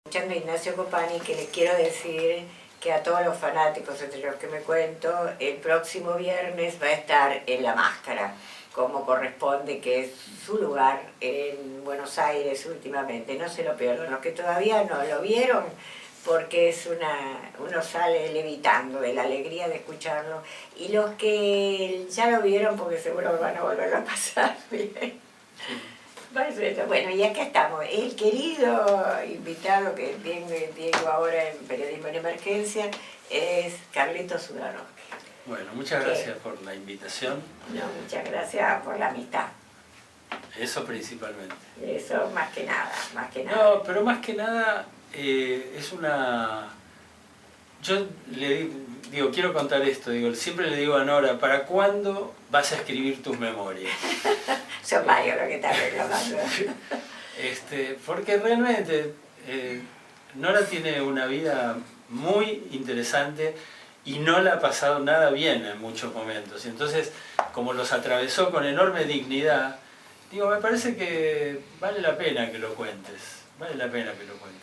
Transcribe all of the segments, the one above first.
Escuchando a Ignacio Copani, que les quiero decir que a todos los fanáticos, entre los que me cuento, el próximo viernes va a estar en La Máscara, como corresponde, que es su lugar en Buenos Aires últimamente. No se lo pierdan, los que todavía no lo vieron, porque es uno sale levitando de la alegría de escucharlo, y los que ya lo vieron, porque seguro van a volver a pasar bien. Bueno, y acá estamos. El querido invitado que tengo ahora en Periodismo en Emergencia es Carlitos Sudarovsky. Bueno, muchas gracias por la invitación. No, muchas gracias por la amistad. Eso principalmente. Eso más que nada, No, pero más que nada es una... Yo le digo, quiero contar esto, siempre le digo a Nora, ¿para cuándo vas a escribir tus memorias? Son varios los que están reclamando. Porque realmente Nora tiene una vida muy interesante y no la ha pasado nada bien en muchos momentos. Entonces, como los atravesó con enorme dignidad, me parece que vale la pena que lo cuentes. Vale la pena que lo cuentes.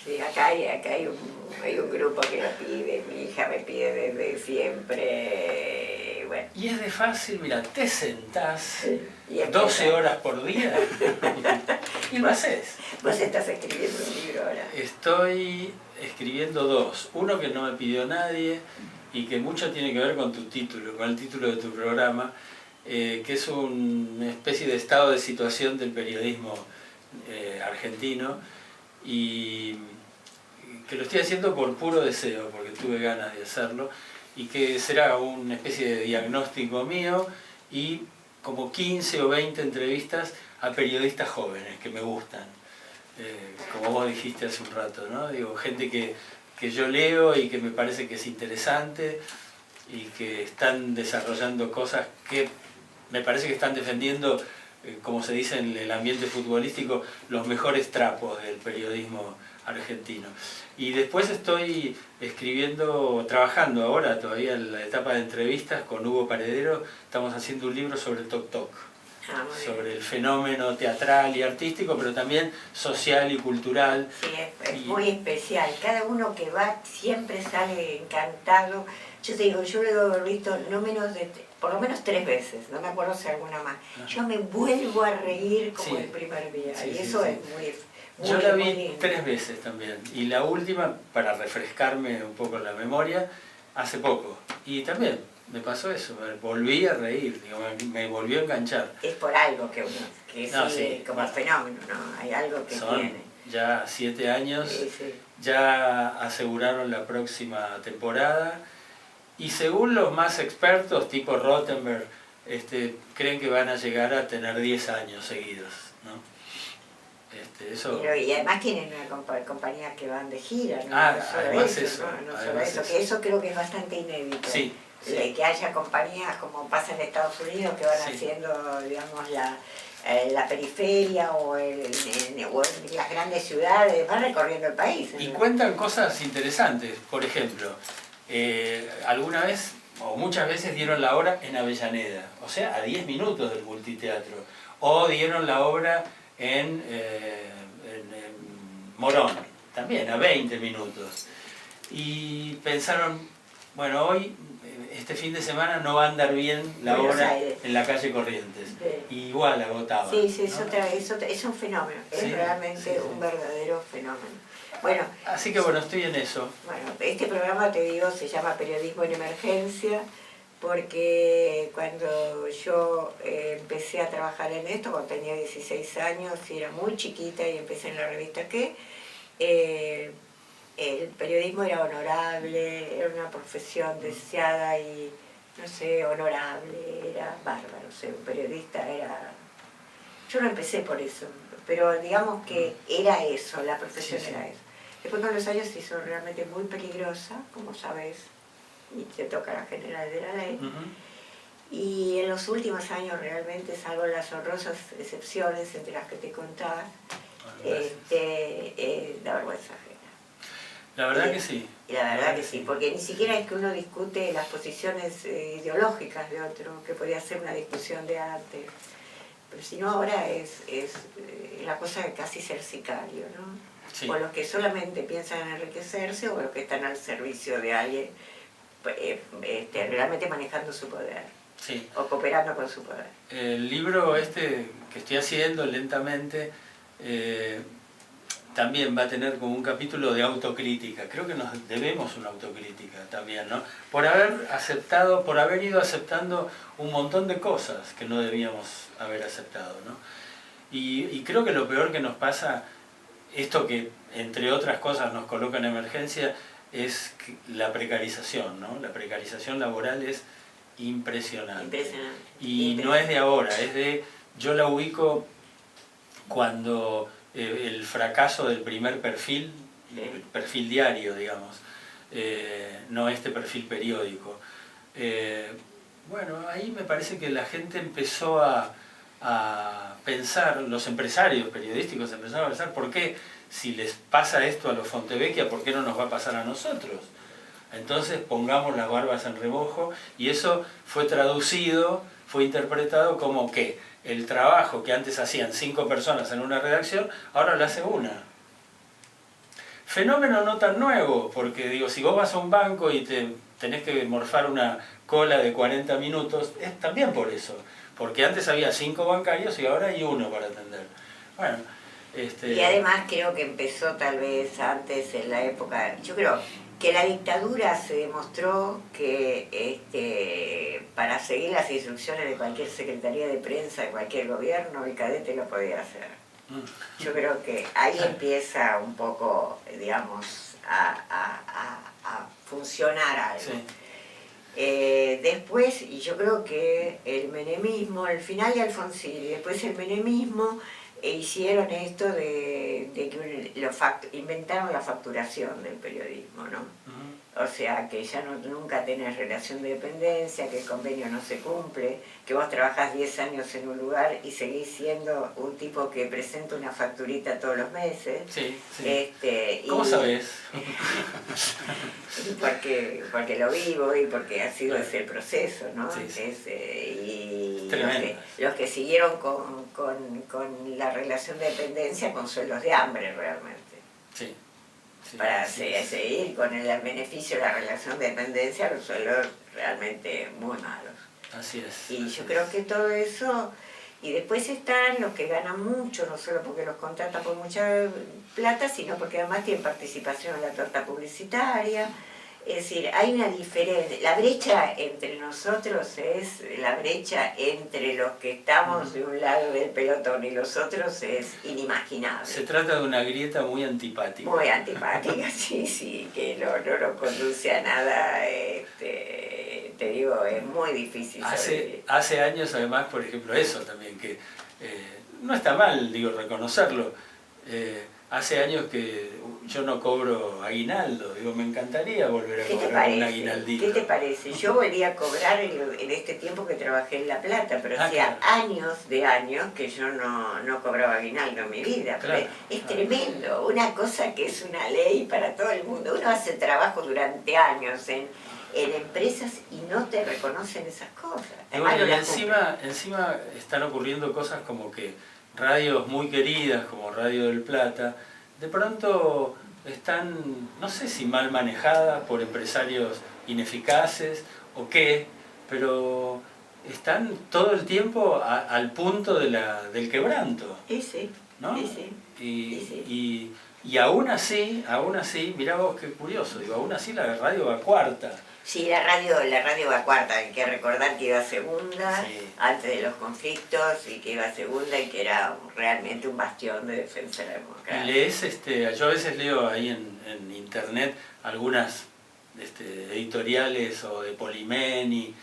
Sí, acá hay un grupo que lo pide, mi hija me pide desde siempre, bueno. Y es de fácil, mira, te sentás sí, 12 horas por día y lo haces. Vos estás escribiendo un libro ahora. Estoy escribiendo dos. Uno que no me pidió nadie y que mucho tiene que ver con tu título, con el título de tu programa, que es una especie de estado de situación del periodismo argentino, y que lo estoy haciendo por puro deseo, porque tuve ganas de hacerlo, y que será una especie de diagnóstico mío y como 15 o 20 entrevistas a periodistas jóvenes que me gustan, como vos dijiste hace un rato, ¿no? Gente que yo leo y que me parece que es interesante y que están desarrollando cosas que me parece que están defendiendo, como se dice en el ambiente futbolístico, los mejores trapos del periodismo argentino. Y después estoy trabajando ahora todavía en la etapa de entrevistas con Hugo Paredero. Estamos haciendo un libro sobre el toc-toc, sobre el fenómeno teatral y artístico, pero también social y cultural. Sí, es muy especial. Cada uno que va siempre sale encantado. Yo te digo, yo lo debo haber visto no menos de, por lo menos 3 veces, no me acuerdo si alguna más. Yo me vuelvo a reír como el primer día, y eso es muy... Yo la vi 3 veces también, y la última, para refrescarme un poco la memoria, hace poco. Y también me pasó eso, me volví a reír, me volvió a enganchar. Es por algo que uno sigue como fenómeno, ¿no? Hay algo que tiene. Ya 7 años, ya aseguraron la próxima temporada, y según los más expertos, tipo Rottenberg, creen que van a llegar a tener 10 años seguidos, ¿no? Y además tienen una compañía que van de gira, ¿no? Eso creo que es bastante inédito. Sí, que haya compañías como pasa en Estados Unidos que van haciendo, digamos, la periferia o en las grandes ciudades, van recorriendo el país. Y cuentan cosas interesantes. Por ejemplo, alguna vez o muchas veces dieron la obra en Avellaneda, o sea, a 10 minutos del multiteatro, o dieron la obra en Morón, también a 20 minutos. Y pensaron, bueno, hoy, este fin de semana no va a andar bien la obra en la calle Corrientes. Y igual agotaban. Sí, eso es un fenómeno, es realmente un verdadero fenómeno. Bueno, así que bueno, estoy en eso. Bueno, este programa, te digo, se llama Periodismo en Emergencia, porque cuando yo empecé a trabajar en esto, cuando tenía 16 años, y era muy chiquita y empecé en la revista el periodismo era honorable, era una profesión deseada y, no sé, honorable, era bárbaro, o sea, un periodista era... Yo no empecé por eso, pero digamos que era eso, la profesión era eso. Después con los años se hizo realmente muy peligrosa, como sabes, y te toca la general de la ley. Y en los últimos años realmente, salvo las honrosas excepciones entre las que te contaba, da vergüenza ajena. La verdad que sí. La verdad que sí, porque ni siquiera es que uno discute las posiciones ideológicas de otro, que podría ser una discusión de arte. Pero si no, ahora es la cosa de casi ser sicario, ¿no? Sí. o los que solamente piensan en enriquecerse, o los que están al servicio de alguien, realmente manejando su poder, Sí. o cooperando con su poder. El libro que estoy haciendo lentamente también va a tener como un capítulo de autocrítica. Creo que nos debemos una autocrítica también, ¿no? Por haber ido aceptando un montón de cosas que no debíamos haber aceptado, ¿no? Y creo que lo peor que nos pasa, esto que entre otras cosas nos coloca en emergencia, es la precarización, ¿no? La precarización laboral es impresionante. Impresionante. Y no es de ahora, yo la ubico cuando el fracaso del primer perfil, el perfil diario, digamos, no este perfil periódico. Bueno, ahí me parece que la gente empezó a pensar, los empresarios periodísticos empezaron a pensar, ¿por qué si les pasa esto a los Fontevecchia, por qué no nos va a pasar a nosotros? Entonces pongamos las barbas en remojo, y eso fue traducido, fue interpretado como que el trabajo que antes hacían 5 personas en una redacción, ahora lo hace una. Fenómeno no tan nuevo, porque digo, si vos vas a un banco y tenés que morfar una cola de 40 minutos, es también por eso, porque antes había 5 bancarios y ahora hay uno para atender. Bueno, Y además creo que empezó tal vez antes, en la época, yo creo que la dictadura se demostró que para seguir las instrucciones de cualquier secretaría de prensa de cualquier gobierno, el cadete lo podía hacer. Yo creo que ahí empieza un poco, digamos, a funcionar algo. Sí. Después, y yo creo que el menemismo, al final de Alfonsín y después el menemismo, hicieron esto de que inventaron la facturación del periodismo, ¿no? O sea, que ya nunca tenés relación de dependencia, que el convenio no se cumple, que vos trabajás 10 años en un lugar y seguís siendo un tipo que presenta una facturita todos los meses. Sí, sí. ¿Cómo sabés? porque lo vivo y porque ha sido ese proceso, ¿no? Sí, sí. Y los que siguieron con la relación de dependencia con sueldos de hambre realmente. Sí. Sí, para seguir con el beneficio de la relación de dependencia, los sueldos realmente muy malos. Así es. Y yo creo que todo eso, y después están los que ganan mucho, no solo porque los contratan por mucha plata, sino porque además tienen participación en la torta publicitaria. Es decir, hay una diferencia. La brecha entre nosotros es la brecha entre los que estamos de un lado del pelotón y los otros es inimaginable. Se trata de una grieta muy antipática. Muy antipática, sí, que no nos conduce a nada. Te digo, es muy difícil. Hace años, además, por ejemplo, eso también, que no está mal, digo, reconocerlo. Hace años que yo no cobro aguinaldo, digo, me encantaría volver a cobrar un aguinaldito. ¿Qué te parece? Yo volví a cobrar en este tiempo que trabajé en La Plata, pero hacía años que yo no cobraba aguinaldo en mi vida. Claro, es tremendo, una cosa que es una ley para todo el mundo. Uno hace trabajo durante años en empresas y no te reconocen esas cosas. Y bueno, y encima están ocurriendo cosas como que radios muy queridas como Radio del Plata, de pronto están, no sé si mal manejadas por empresarios ineficaces o qué, pero están todo el tiempo al punto del quebranto. Sí, ¿no? Sí. Y aún así, mirá vos qué curioso, digo, aún así la radio va cuarta. Sí, la radio va cuarta, hay que recordar que iba segunda antes de los conflictos y que iba segunda y que era realmente un bastión de defensa de la democracia. Y lees, yo a veces leo ahí en internet algunas editoriales o de Polimeni,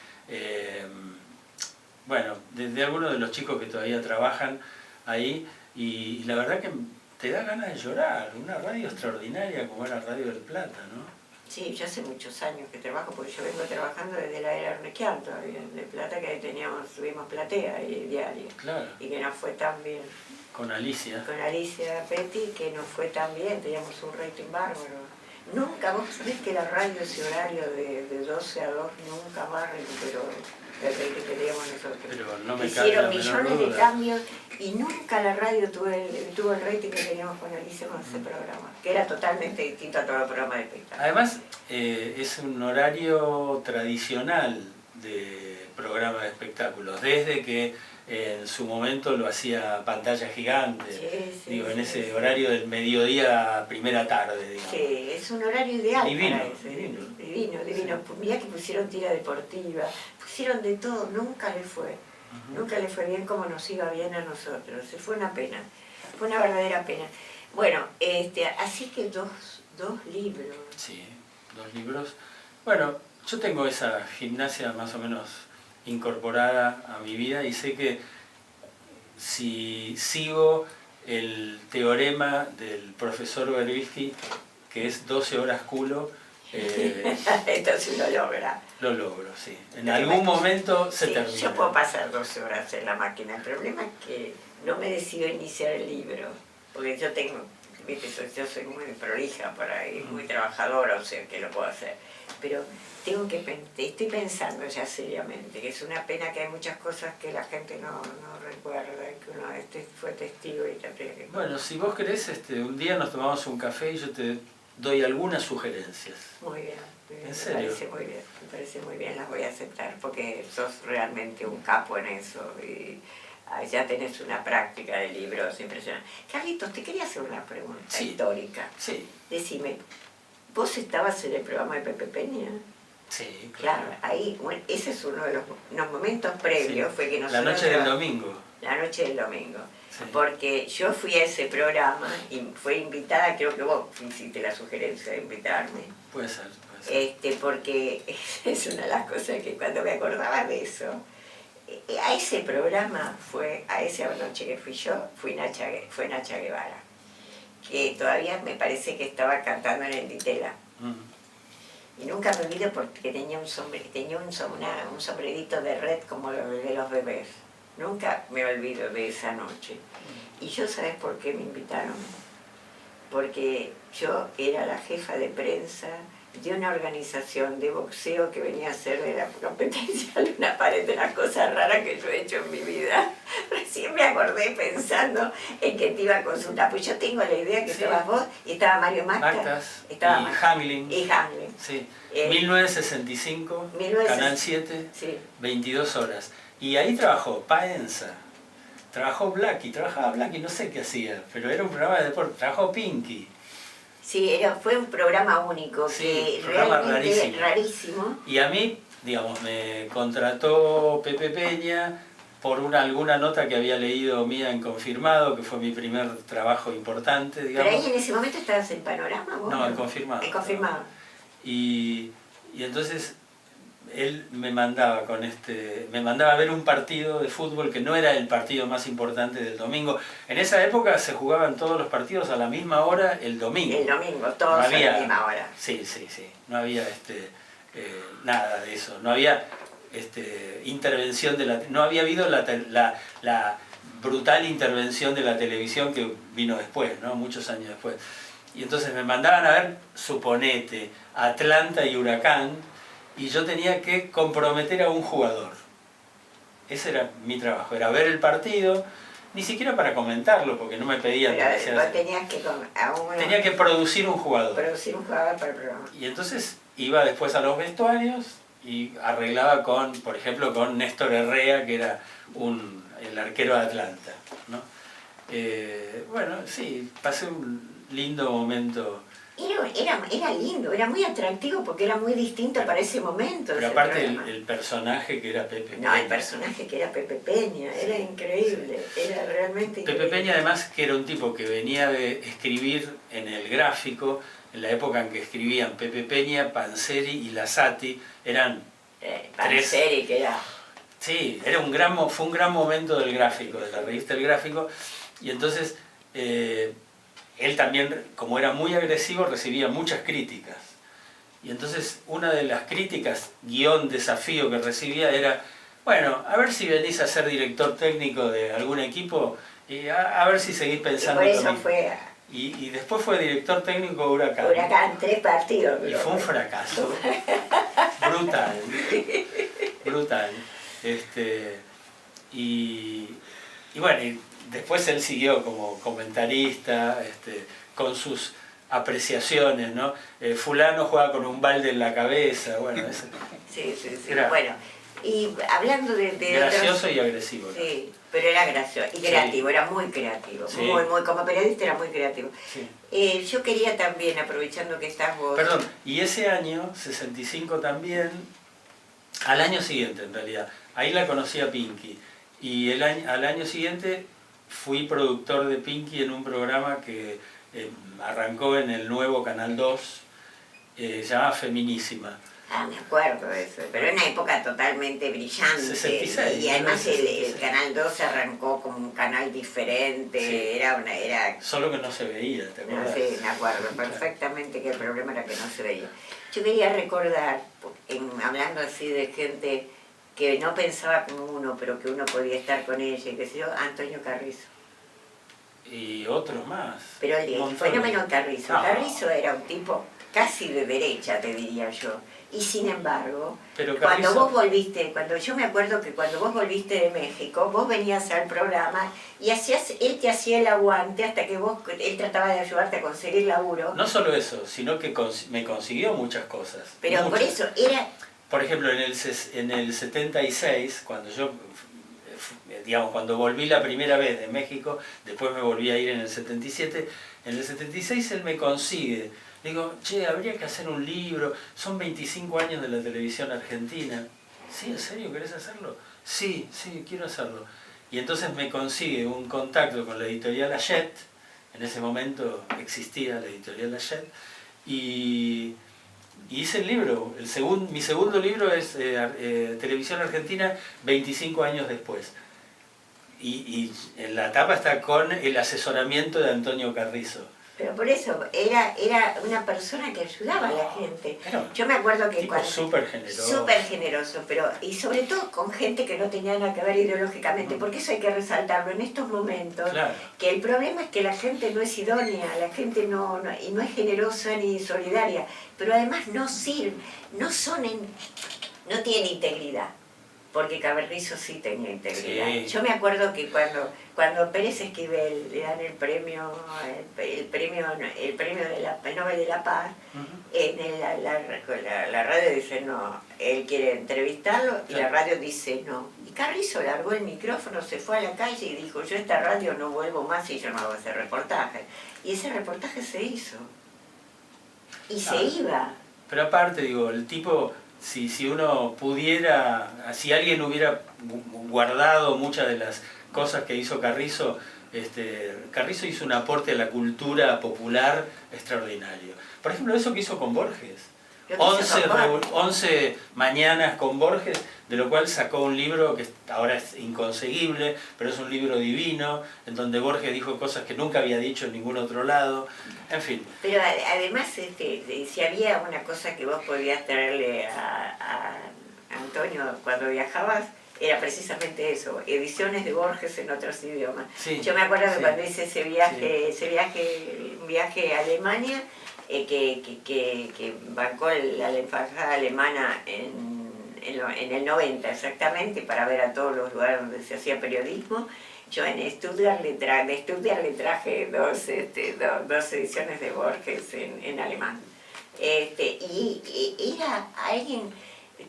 bueno, de algunos de los chicos que todavía trabajan ahí, y la verdad que te da ganas de llorar, una radio extraordinaria como era Radio del Plata, ¿no? Sí, yo hace muchos años que trabajo, porque yo vengo trabajando desde la era Arnequian todavía, de Plata, que tuvimos platea y diario. Claro. Y que no fue tan bien. Con Alicia. Con Alicia Petty, que no fue tan bien, teníamos un rating bárbaro. Nunca, vos sabés que la radio, ese horario de 12 a 2, nunca más recuperó el rating que teníamos nosotros. Pero no me cabe Hicieron la menor millones de duda. cambios y nunca la radio tuvo el rating que teníamos cuando hicimos ese programa, que era totalmente distinto a todos los programas de espectáculo. Además, es un horario tradicional de programa de espectáculos, desde que en su momento lo hacía Pantalla Gigante, digo, en ese horario del mediodía, primera tarde, digamos. Sí, es un horario ideal Divino, para ese. divino. Divino. Mirá que pusieron tira deportiva, pusieron de todo, nunca le fue. Nunca le fue bien como nos iba bien a nosotros. Fue una pena, fue una verdadera pena. Bueno, así que dos libros. Sí, 2 libros. Bueno, yo tengo esa gimnasia más o menos incorporada a mi vida y sé que si sigo el teorema del profesor Berbisky, que es 12 horas culo, Entonces lo logra. lo logro, sí. En algún momento se termina. Yo puedo pasar 12 horas en la máquina. El problema es que no me decido iniciar el libro, porque yo tengo, viste, yo soy muy prolija por ahí, muy trabajadora, o sea que lo puedo hacer. Pero estoy pensando ya seriamente, que es una pena que hay muchas cosas que la gente no recuerda, que uno fue testigo y te... Bueno, si vos querés, un día nos tomamos un café y yo te doy algunas sugerencias. Muy bien, ¿En serio? Me parece muy bien, las voy a aceptar, porque sos realmente un capo en eso y ya tenés una práctica de libros impresionante. Carlitos, te quería hacer una pregunta histórica. Sí. Decime, ¿vos estabas en el programa de Pepe Peña? Sí, claro. Ahí, bueno, ese es uno de los momentos previos, fue que nosotros... La noche del domingo. La noche del domingo. Sí. Porque yo fui a ese programa y fue invitada, creo que vos hiciste la sugerencia de invitarme. Puede ser. Porque es una de las cosas que cuando me acordaba de eso, a ese programa a esa noche que fui yo, fue Nacha Guevara, que todavía me parece que estaba cantando en el Ditela. Y nunca me olvido porque tenía un sombrerito de red como lo de los bebés. Nunca me olvido de esa noche. ¿Y yo sabes por qué me invitaron? Porque yo era la jefa de prensa de una organización de boxeo que venía a hacer de la competencia Luna Pared, de las cosas raras que yo he hecho en mi vida. Recién me acordé pensando en que te iba a consultar, pues yo tengo la idea que estabas vos y estaba Mario Mactas y Hamlin. Y Hamlin. Sí. 1965, Canal 7, sí. 22 horas. Y ahí trabajó Paenza, trabajó trabajaba Blackie, no sé qué hacía, pero era un programa de deporte, trabajó Pinky. Sí, fue un programa único, sí, que realmente rarísimo. Y a mí, digamos, me contrató Pepe Peña por alguna nota que había leído mía en Confirmado, que fue mi primer trabajo importante, digamos. ¿Pero ahí en ese momento estabas en Panorama vos? No, en Confirmado. En Confirmado. Y entonces él me mandaba a ver un partido de fútbol que no era el partido más importante del domingo. En esa época se jugaban todos los partidos a la misma hora el domingo. El domingo, todos a la misma hora. Sí. No había nada de eso. No había intervención no había habido la brutal intervención de la televisión que vino después, ¿no? Muchos años después. Y entonces me mandaban a ver, suponete, Atlanta y Huracán, y yo tenía que comprometer a un jugador. Ese era mi trabajo, era ver el partido, ni siquiera para comentarlo, porque no me pedían... Tenía que producir un jugador. Producir un jugador para el programa. Y entonces iba después a los vestuarios y arreglaba por ejemplo, con Néstor Herrera, que era el arquero de Atlanta, ¿no? Bueno, sí, pasé un lindo momento. Era lindo, era muy atractivo porque era muy distinto para ese momento. Pero aparte el personaje que era Pepe Peña. No, el personaje que era Pepe Peña, sí, era increíble, sí. Era realmente increíble. Pepe Peña además que era un tipo que venía de escribir en el gráfico, en la época en que escribían Pepe Peña, Panzeri y Lasati, eran Panzeri, que era... Sí, fue un gran momento del gráfico, de la revista El Gráfico, y entonces... él también, como era muy agresivo, recibía muchas críticas. Y entonces una de las críticas, desafío que recibía era, bueno, a ver si venís a ser director técnico de algún equipo y a ver si seguís pensando y por eso fue y después fue director técnico de Huracán. Huracán, 3 partidos. Y fue un fracaso. Brutal. Brutal. Y bueno, y después él siguió como comentarista, con sus apreciaciones, ¿no? Fulano juega con un balde en la cabeza, bueno, sí. Bueno, y hablando de gracioso otros, y agresivo, ¿no? Sí, pero era gracioso y creativo, era muy creativo, sí. muy, como periodista era muy creativo. Sí. Yo quería también, aprovechando que estás vos... Perdón, y ese año, 65 también, al año siguiente en realidad, ahí la conocí a Pinky, y al año siguiente fui productor de Pinky en un programa que arrancó en el nuevo Canal 2, se llama Feminísima. Ah, me acuerdo de eso, pero en una época totalmente brillante. 66, y además 66. El Canal 2 arrancó como un canal diferente, Sí. era... Solo que no se veía, ¿te acuerdas? Sí, me acuerdo perfectamente que el problema era que no se veía. Yo quería recordar, hablando así de gente que no pensaba como uno, pero que uno podía estar con ella, y qué sé yo, Antonio Carrizo. Y otros más. Pero el fenómeno Carrizo. No. Carrizo era un tipo casi de derecha, te diría yo. Y sin embargo, Pero cuando Carrizo... vos volviste, yo me acuerdo que cuando vos volviste de México, vos venías al programa y él te hacía el aguante hasta que él trataba de ayudarte a conseguir laburo. No solo eso, sino que me consiguió muchas cosas. Pero muchas. Por eso era... Por ejemplo, en el 76, cuando digamos, cuando volví la primera vez de México, después me volví a ir en el 77, en el 76 él me consigue. Le digo, che, habría que hacer un libro, son 25 años de la televisión argentina. ¿Sí, en serio querés hacerlo? Sí, quiero hacerlo. Y entonces me consigue un contacto con la editorial Hachette, en ese momento existía la editorial Hachette, y hice el libro. Mi segundo libro es Televisión Argentina 25 años después. Y en la tapa está con el asesoramiento de Antonio Carrizo. Pero por eso, era una persona que ayudaba a la gente. Yo me acuerdo que tipo súper generoso. Súper generoso, y sobre todo con gente que no tenía nada que ver ideológicamente, porque eso hay que resaltarlo en estos momentos, claro. Que el problema es que la gente no es idónea, la gente no es generosa ni solidaria, pero además no sirve, no tienen integridad. Porque Carrizo sí tenía integridad. Sí. Yo me acuerdo que cuando Pérez Esquivel le dan el premio el Nobel de la Paz, la radio dice no, él quiere entrevistarlo y la radio dice no. Y Carrizo largó el micrófono, se fue a la calle y dijo, yo a esta radio no vuelvo más y yo no hago ese reportaje. Y ese reportaje se hizo. Y se iba. Pero aparte, digo, el tipo... Si uno pudiera, si alguien hubiera guardado muchas de las cosas que hizo Carrizo, Carrizo hizo un aporte a la cultura popular extraordinario. Por ejemplo, eso que hizo con Borges. 11 mañanas con Borges, de lo cual sacó un libro que ahora es inconseguible, pero es un libro divino, en donde Borges dijo cosas que nunca había dicho en ningún otro lado, en fin. Pero además, si había una cosa que vos podías traerle a Antonio cuando viajabas, era precisamente eso, ediciones de Borges en otros idiomas. Sí, yo me acuerdo que cuando hice un viaje a Alemania, que bancó la embajada alemana en el 90 exactamente, para ver a todos los lugares donde se hacía periodismo, yo en Stuttgart le traje dos ediciones de Borges en alemán. Y era alguien,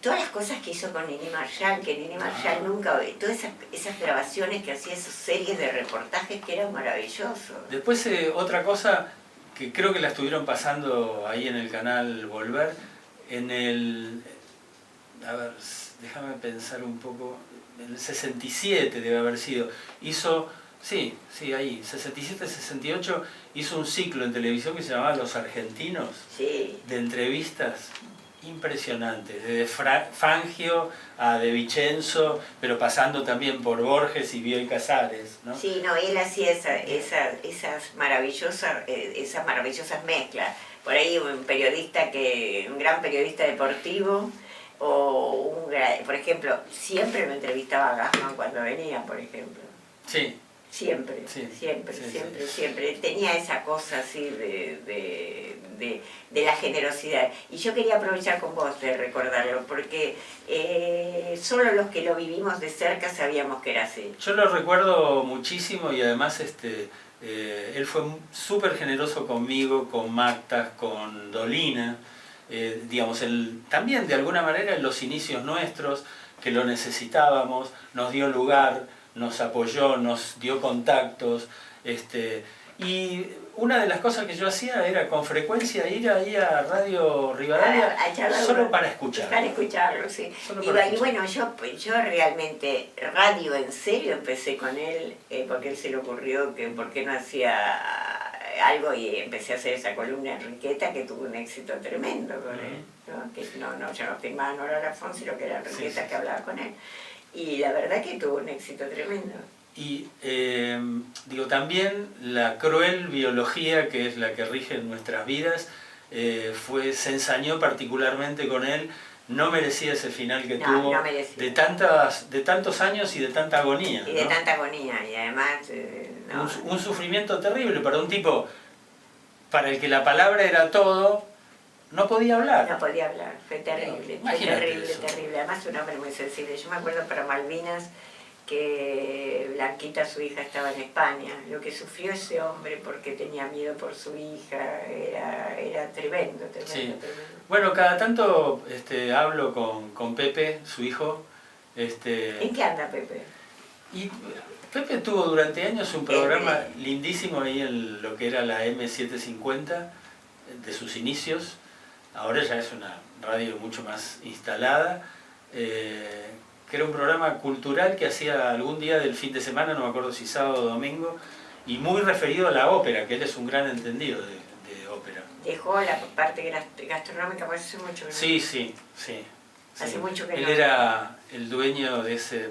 todas las cosas que hizo con Nini Marshall, que Nini Marshall nunca, todas esas grabaciones que hacía, esas series de reportajes que eran maravillosos. Después otra cosa que creo que la estuvieron pasando ahí en el canal Volver, a ver, déjame pensar un poco, en el 67 debe haber sido, ahí, 67-68, hizo un ciclo en televisión que se llamaba Los Argentinos, sí, de entrevistas impresionantes, desde Fangio a De Vicenzo, pero pasando también por Borges y Bioy Casares, ¿no? Sí, él hacía esas maravillosas mezclas. Por ahí un gran periodista deportivo, por ejemplo, siempre me entrevistaba a Gassman cuando venía, por ejemplo. Sí. Siempre, Sí, siempre, sí, siempre, sí. siempre. Tenía esa cosa así de la generosidad. Y yo quería aprovechar con vos de recordarlo, porque solo los que lo vivimos de cerca sabíamos que era así. Yo lo recuerdo muchísimo y además él fue súper generoso conmigo, con Mactas, con Dolina. Digamos, él, también de alguna manera en los inicios nuestros, que lo necesitábamos, nos dio lugar, nos apoyó, nos dio contactos. Y una de las cosas que yo hacía era con frecuencia ir ahí a Radio Rivadavia solo para escucharlo. Para escucharlo, sí. Y bueno, yo realmente, radio en serio empecé con él, porque él se le ocurrió que por qué no hacía algo y empecé a hacer esa columna Enriqueta que tuvo un éxito tremendo con él, ¿no? Que yo no firmaba Nora Lafont, sino que era Enriqueta que hablaba con él. Y la verdad que tuvo un éxito tremendo. Y digo, también la cruel biología que es la que rige nuestras vidas se ensañó particularmente con él. No merecía ese final que tuvo no de tantos años y de tanta agonía. Y de tanta agonía, y además... un sufrimiento terrible para un tipo para el que la palabra era todo. No podía hablar. No podía hablar, fue terrible, fue terrible, terrible. Además un hombre muy sensible. Yo me acuerdo para Malvinas que Blanquita, su hija, estaba en España. Lo que sufrió ese hombre porque tenía miedo por su hija era tremendo, tremendo, sí. Tremendo. Bueno, cada tanto hablo con Pepe, su hijo. ¿En qué anda Pepe? Y Pepe tuvo durante años un programa lindísimo ahí en lo que era la M750 de sus inicios. Ahora ya es una radio mucho más instalada. Que era un programa cultural que hacía algún día del fin de semana, no me acuerdo si sábado o domingo, y muy referido a la ópera, que él es un gran entendido de ópera. Dejó la parte gastronómica, pues hace mucho que no. Sí. Hace mucho que él no. Él era el dueño de ese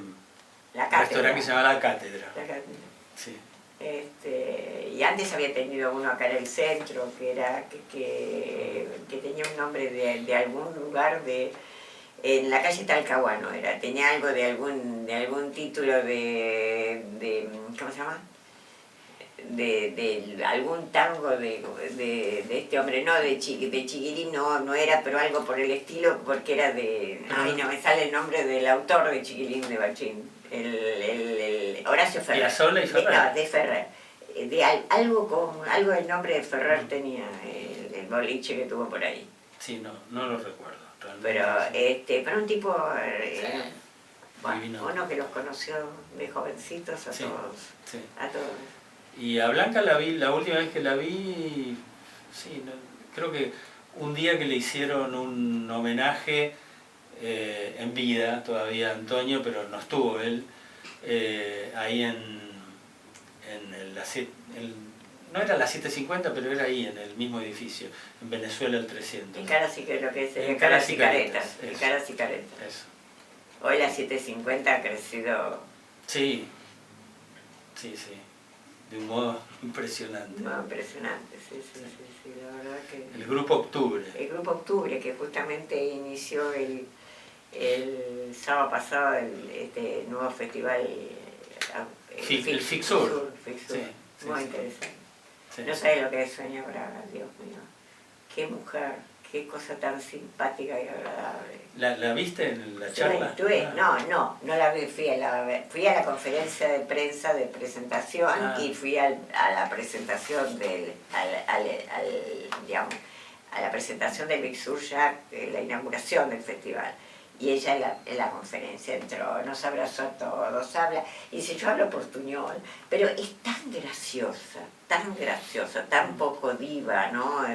restaurante que se llamaba La Cátedra. La Cátedra. Sí. Y antes había tenido uno acá en el centro, que tenía un nombre de algún lugar en la calle Talcahuano tenía algo de algún título ¿cómo se llama? De algún tango de este hombre, no de Chiquilín, no era, pero algo por el estilo, porque era ay, no me sale el nombre del autor de Chiquilín de Bachín, el Horacio Ferrer. ¿Piazzolla y Ferrer? No, de Ferrer. Algo del nombre de Ferrer tenía el boliche que tuvo por ahí. Sí, no lo recuerdo. Pero un tipo, bueno, uno que los conoció de jovencitos a todos. Sí. A todos. Y a Blanca la última vez que la vi, sí, creo que un día que le hicieron un homenaje en vida todavía a Antonio, pero no estuvo él, ahí no era la 750, pero era ahí, en el mismo edificio, en Venezuela el 300. En Caras y Caras y Caretas. Eso. Hoy la 750 ha crecido... Sí. De un modo impresionante. Un modo impresionante, sí, la verdad que... El Grupo Octubre. El Grupo Octubre, que justamente inició el sábado pasado este nuevo festival... el Fixur. Sí, muy interesante. Sí. No sabes lo que es Sonia Braga, Dios mío. Qué mujer, qué cosa tan simpática y agradable. ¿La viste en la charla? No la vi, fui a la conferencia de prensa de presentación y fui a la presentación a la presentación del Fixur ya, la inauguración del festival. Y ella en la conferencia entró, nos abrazó a todos, y dice, yo hablo portuñol, pero es tan graciosa, tan poco diva, ¿no?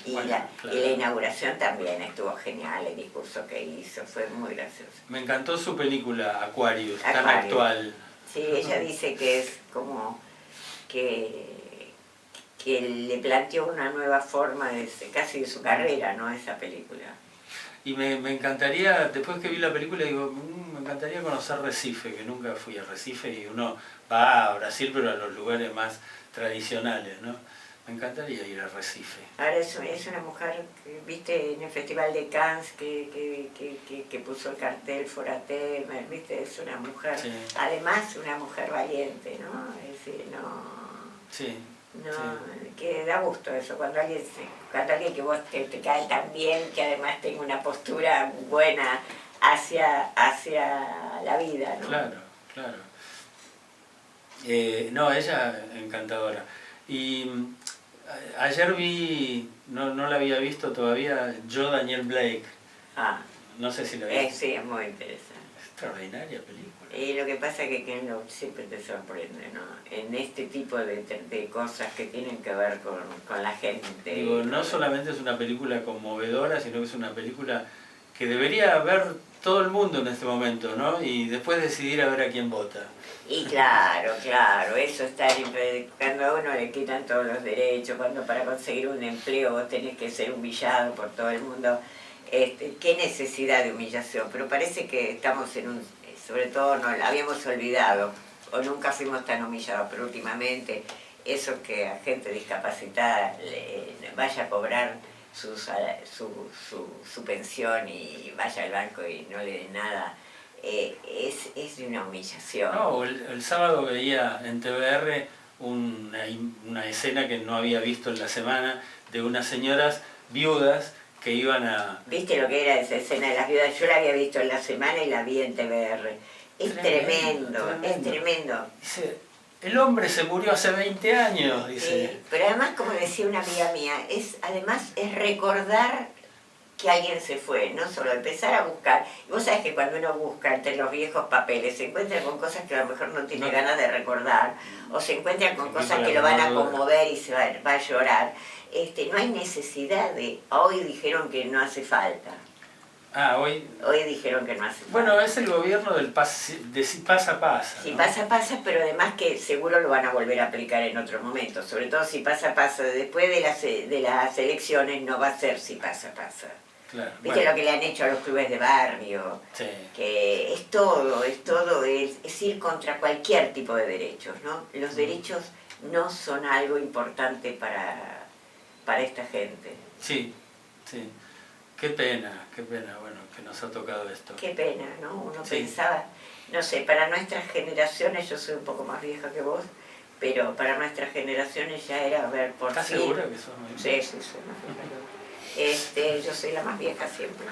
Y la inauguración también estuvo genial, el discurso que hizo, fue muy gracioso. Me encantó su película, Aquarius, tan actual. Sí, ella dice que es como que le planteó una nueva forma casi de su carrera, ¿no? Esa película. Y me encantaría, después que vi la película, digo, me encantaría conocer Recife, que nunca fui a Recife, y uno va a Brasil, pero a los lugares más tradicionales, ¿no? Me encantaría ir a Recife. Ahora es una mujer, que, viste, en el Festival de Cannes que puso el cartel Foratemer, viste, es una mujer, Sí. además una mujer valiente, ¿no? Es decir, Sí. no, Sí. que da gusto eso, cuando alguien que vos te cae tan bien, que además tenga una postura buena hacia la vida, ¿no? Claro, claro. No, ella encantadora. Y ayer vi, no la había visto todavía, Yo, Daniel Blake. Ah, No sé si la viste. sí, es muy interesante. Extraordinaria película. Y lo que pasa es que Ken Loach siempre te sorprende, ¿no? En este tipo de cosas que tienen que ver con la gente. Digo, no solamente es una película conmovedora, sino que es una película que debería ver todo el mundo en este momento, ¿no? Y después decidir a ver a quién vota. Y claro, eso está cuando a uno le quitan todos los derechos, cuando para conseguir un empleo vos tenés que ser humillado por todo el mundo. Qué necesidad de humillación, pero parece que estamos sobre todo no la habíamos olvidado, o nunca fuimos tan humillados, pero últimamente eso que a gente discapacitada vaya a cobrar su pensión y vaya al banco y no le den nada, es de una humillación. No, el sábado veía en TVR una escena que no había visto en la semana de unas señoras viudas que iban a... ¿Viste lo que era esa escena de las viudas? Yo la había visto en la semana y la vi en TVR. Es tremendo. Es tremendo. Dice, el hombre se murió hace 20 años, dice. Sí, pero además, como decía una amiga mía, además es recordar que alguien se fue, no solo empezar a buscar. Y vos sabés que cuando uno busca entre los viejos papeles, se encuentra con cosas que a lo mejor no tiene ganas de recordar, o se encuentra con cosas que lo van a conmover y se va a llorar. No hay necesidad de... Hoy dijeron que no hace falta. Ah, hoy dijeron que no hace falta. Bueno, es el gobierno de si pasa, pasa. Si ¿no? pasa, pasa, pero además que seguro lo van a volver a aplicar en otro momento. Sobre todo si pasa, pasa. Después de las elecciones no va a ser si pasa, pasa. Claro, ¿Viste lo que le han hecho a los clubes de barrio? Sí. Que es todo, es ir contra cualquier tipo de derechos, ¿no? Los derechos no son algo importante para esta gente. Sí, sí. Qué pena, bueno, que nos ha tocado esto. Qué pena, ¿no? Uno pensaba, no sé, para nuestras generaciones, yo soy un poco más vieja que vos, pero para nuestras generaciones ya era ver por fin... ¿Estás segura que sos más vieja? Sí, soy más vieja que vos. Yo soy la más vieja siempre.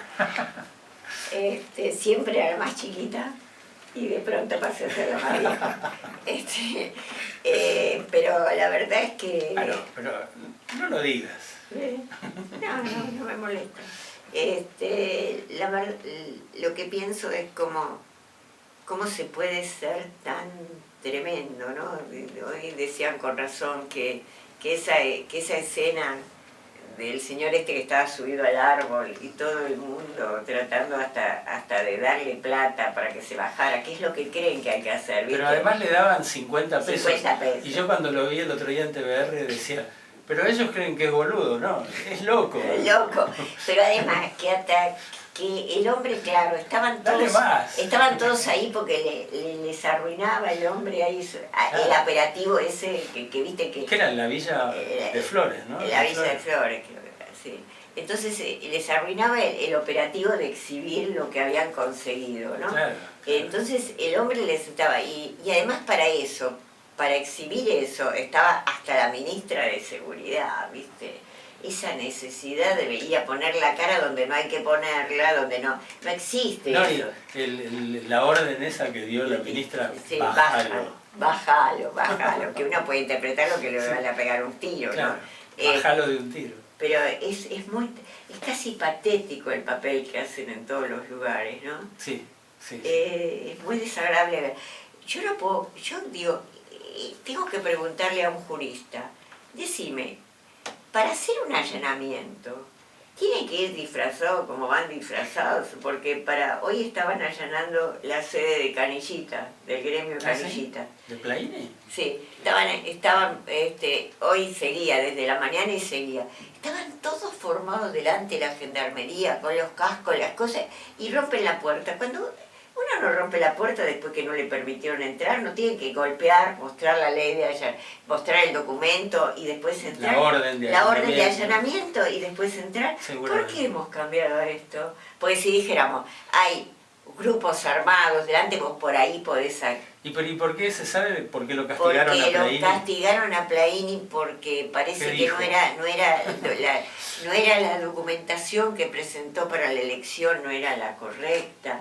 Siempre era la más chiquita y de pronto pasé a ser la más vieja. Pero la verdad es que... Bueno, pero no lo digas. No me molesta. Lo que pienso es cómo se puede ser tan tremendo, ¿no? Hoy decían con razón que esa escena del señor que estaba subido al árbol y todo el mundo tratando hasta de darle plata para que se bajara, ¿qué es lo que creen que hay que hacer? ¿Viste? Pero además le daban 50 pesos. 50 pesos. Y yo cuando lo vi el otro día en TVR decía, pero ellos creen que es boludo, ¿no? Es loco. Es loco. Pero además que el hombre, claro, estaban todos ahí porque les arruinaba el hombre ahí, el operativo ese que viste que... Que era en la Villa de Flores, ¿no? La Villa de Flores, creo que era, sí. Entonces les arruinaba el operativo de exhibir lo que habían conseguido, ¿no? Claro. Entonces el hombre les estaba... Y además para eso, para exhibir eso, estaba hasta la ministra de Seguridad, ¿viste? Esa necesidad de ir a poner la cara donde no hay que ponerla, donde no existe eso. La orden esa que dio la ministra, sí, bájalo, que uno puede interpretar lo que le van a pegar un tiro, claro, ¿no? Bájalo de un tiro. Pero es casi patético el papel que hacen en todos los lugares, ¿no? Sí. Es muy desagradable ver. Yo digo, tengo que preguntarle a un jurista, decime, para hacer un allanamiento, tiene que ir disfrazado como van disfrazados, porque hoy estaban allanando la sede de Canillita, del gremio Canillita. ¿De Plaine? Sí, estaban hoy seguía, desde la mañana y seguía. Estaban todos formados delante de la gendarmería, con los cascos, las cosas, y rompen la puerta. Cuando uno uno no rompe la puerta después que no le permitieron entrar, no tiene que golpear, mostrar la ley de mostrar el documento y después entrar. La orden de allanamiento y después entrar. ¿Por qué hemos cambiado esto? Porque si dijéramos, hay grupos armados, delante vos por ahí podés... ¿Y por qué se sabe por qué lo castigaron a Plaini? Porque lo castigaron a Plaini porque parece que no era la documentación que presentó para la elección, no era la correcta.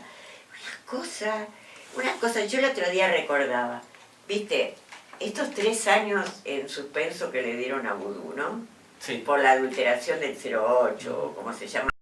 Una cosa, yo el otro día recordaba, viste, estos 3 años en suspenso que le dieron a Vudú, ¿no? Sí. Por la adulteración del 08, o como se llama.